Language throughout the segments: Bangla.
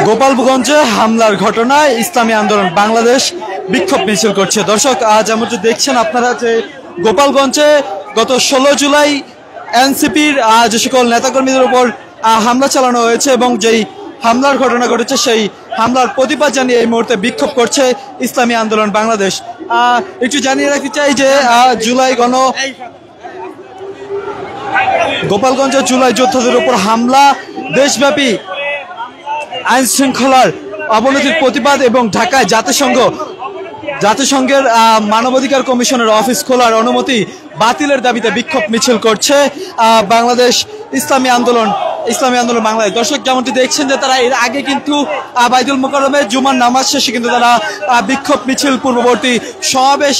গোপালগঞ্জে হামলার ঘটনায় ইসলামী আন্দোলন বাংলাদেশ বিক্ষোভ মিছিল করছে। দর্শক, আজ আমরা দেখছেন আপনারা যে গোপালগঞ্জে গত 16 জুলাই এনসিপির যে সকল নেতাকর্মীদের উপর হামলা চালানো হয়েছে এবং যেই হামলার ঘটনা ঘটেছে সেই হামলার প্রতিবাদ জানিয়ে এই মুহূর্তে বিক্ষোভ করছে ইসলামী আন্দোলন বাংলাদেশ। একটু জানিয়ে রাখতে চাই যে গোপালগঞ্জে জুলাই যোদ্ধাদের উপর হামলা দেশব্যাপী আইন শৃঙ্খলার অবনতির প্রতিবাদ এবং ঢাকায় জাতিসংঘের মানবাধিকার কমিশনের অফিস খোলার অনুমতি বাতিলের দাবিতে বিক্ষোভ মিছিল করছে বাংলাদেশ ইসলামী আন্দোলন বাংলাদেশ। দর্শক, যেমনটি দেখছেন যে তারা এর আগে কিন্তু বাইতুল মোকাররমে জুমার নামাজ শেষে কিন্তু তারা বিক্ষোভ মিছিল পূর্ববর্তী সমাবেশ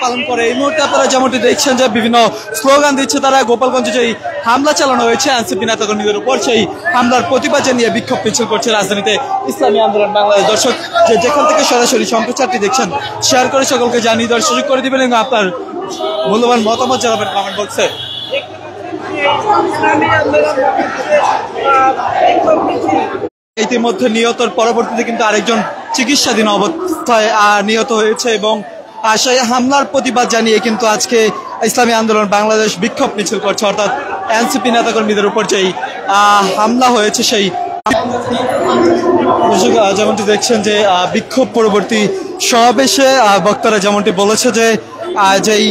পালন করে। এই মুহূর্তে আপনারা যেমনটি দেখছেন যে বিভিন্ন স্লোগান দিচ্ছে তারা। গোপালগঞ্জে যেই হামলা চালানো হয়েছে এনসিপি নেতাকর্মীদের উপর, সেই হামলার প্রতিবাদ জানিয়ে বিক্ষোভ মিছিল করছে রাজধানীতে ইসলামী আন্দোলন বাংলাদেশ। দর্শক, যেখান থেকে সরাসরি সম্প্রচারটি দেখছেন শেয়ার করে সকলকে জানিয়ে দেওয়ার সুযোগ করে দিবেন এবং আপনার মূল্যবান মতামত জানাবেন কমেন্ট বক্সে। ইতিমধ্যে নিহতর পরবর্তীতে কিন্তু আরেকজন চিকিৎসাধীন অবস্থায় নিহত হয়েছে এবং সেই হামলার প্রতিবাদ জানিয়ে কিন্তু আজকে ইসলামী আন্দোলন বাংলাদেশ বিক্ষোভ মিছিল করছে, অর্থাৎ এনসিপি নেতাকর্মীদের উপর যেই হামলা হয়েছে সেই। যেমনটি দেখছেন যে বিক্ষোভ পরবর্তী সমাবেশে বক্তারা যেমনটি বলেছে যে যেই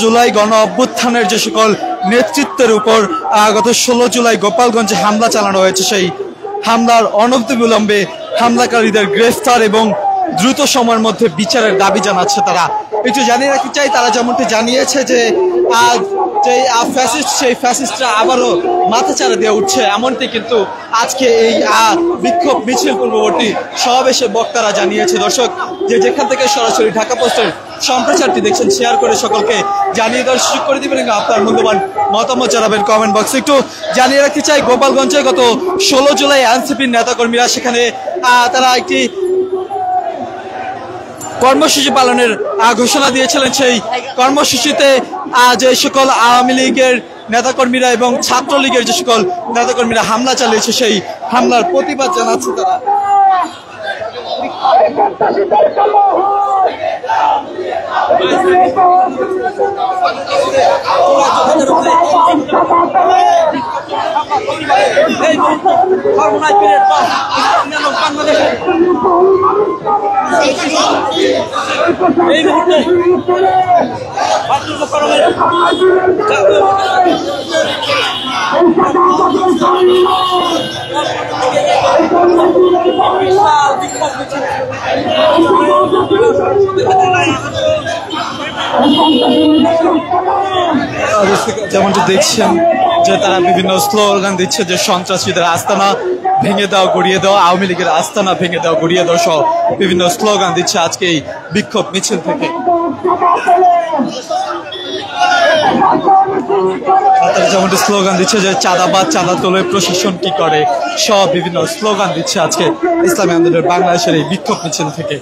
জুলাই গণ অভ্যুত্থানের যে সকল নেতৃত্বের উপর গত 16 জুলাই গোপালগঞ্জে হামলা চালানো হয়েছে সেই হামলার অনতিবিলম্বে হামলাকারীদের গ্রেফতার এবং দ্রুত সময়ের মধ্যে বিচারের দাবি জানাচ্ছে তারা। একটু জানিয়ে রাখতে চাই, তারা যেমনটি জানিয়েছে যে সেই ফ্যাসিস্টরা আবারও মাথাচাড়া দিয়ে উঠছে, এমনটি কিন্তু আজকে এই বিক্ষোভ মিছিল পূর্ববর্তী সমাবেশে বক্তারা জানিয়েছে। দর্শক, যেখান থেকে সরাসরি ঢাকা পোস্টের সম্প্রচারটি দেখছেন শেয়ার করে সকলকে জানিয়ে দেওয়ার সুযোগ করে দিবেন এবং আপনার মূল্যবান মতামত জানাবেন কমেন্ট বক্সে। একটু জানিয়ে রাখতে চাই, গোপালগঞ্জে গত 16 জুলাই এনসিপির নেতাকর্মীরা সেখানে তারা একটি কর্মসূচি পালনের ঘোষণা দিয়েছিলেন। সেই কর্মসূচিতে যে সকল আওয়ামী লীগের নেতাকর্মীরা এবং ছাত্রলীগের যে সকল নেতাকর্মীরা হামলা চালিয়েছে সেই হামলার প্রতিবাদ জানাচ্ছে তারা। এই মুহূর্তে যেমনটি দেখছেন যে তারা বিভিন্ন স্লোগান দিচ্ছে যে সন্ত্রাসীদের আস্তানা ভেঙে দাও, গড়িয়ে দাও, আওয়ামী লীগের আস্তানা ভেঙে দাও, গড়িয়ে দাও সহ বিভিন্ন স্লোগান দিচ্ছে আজকে এই বিক্ষোভ মিছিল থেকে। তারা যেমনটি স্লোগান দিচ্ছে যে চাঁদাবাদ চাঁদা তোলে প্রশাসন কি করে, সব বিভিন্ন স্লোগান দিচ্ছে আজকে ইসলামী আন্দোলন বাংলাদেশের এই বিক্ষোভ মিছিল থেকে।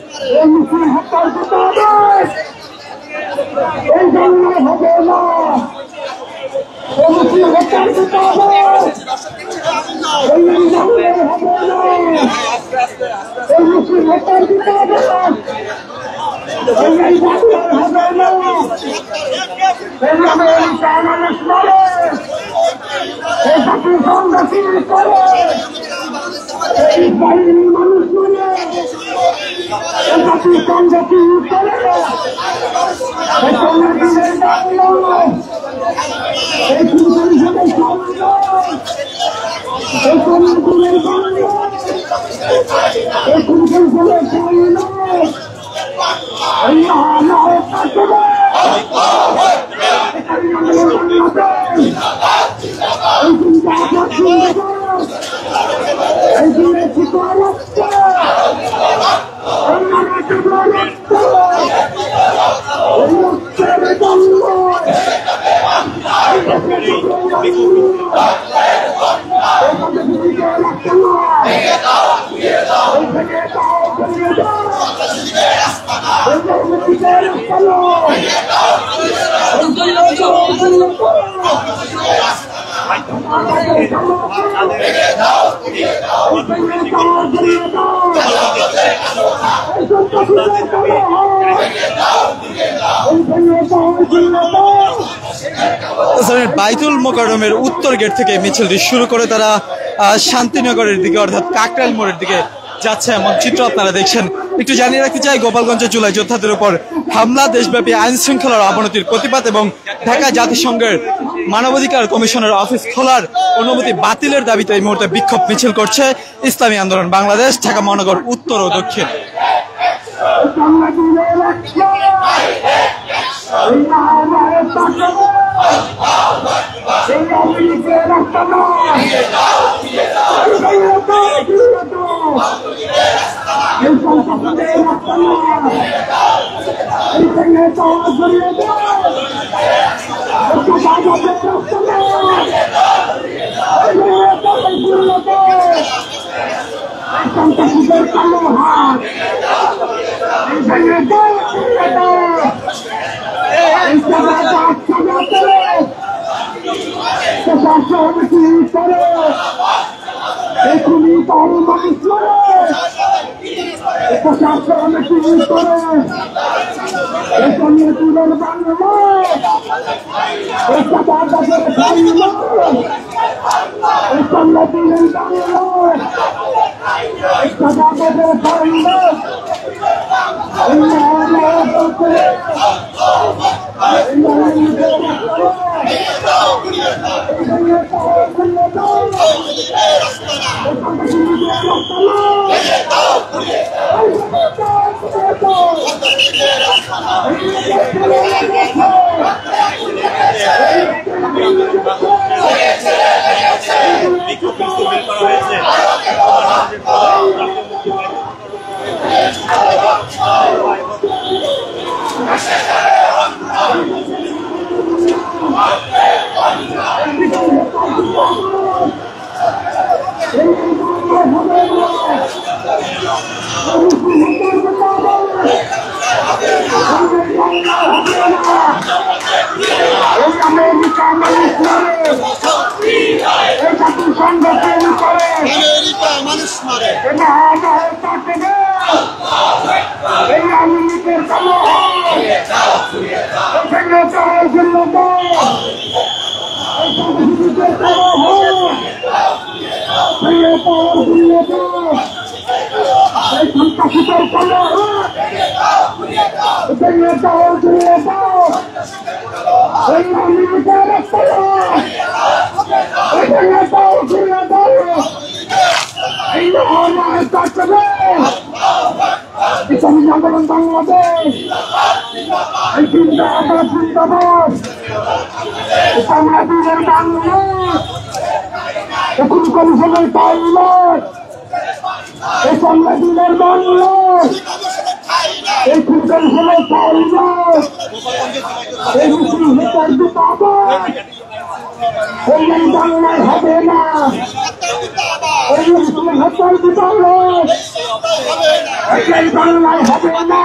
বাইতুল মোকাররমের উত্তর গেট থেকে মিছিলটি শুরু করে তারা শান্তিনগরের দিকে অর্থাৎ কাকরাইল মোড়ের দিকে যাচ্ছে এমন চিত্র আপনারা দেখছেন। একটু জানিয়ে রাখতে চাই, গোপালগঞ্জে জুলাই যোদ্ধাদের উপর হামলা, দেশব্যাপী আইন শৃঙ্খলার অবনতির প্রতিবাদ এবং ঢাকা জাতিসংঘের মানবাধিকার কমিশনের অফিস খোলার অনুমতি বাতিলের দাবিতে এই মুহূর্তে বিক্ষোভ মিছিল করছে ইসলামী আন্দোলন বাংলাদেশ ঢাকা মহানগর উত্তর ও দক্ষিণ। আন্দোলন বাংলাদেশ বাংলাদেশের বাংলাদেশ এখন কমিশনের বাংলাদেশ এই বাংলাদেশের বাংলাদেশ এই কমিশনের বাংলাদেশ এই মুসলিম হেতার বিপাদ এই বাংলায় হবে না এই মুসলিম হেতার বিপাদ এই বাংলায় হবে না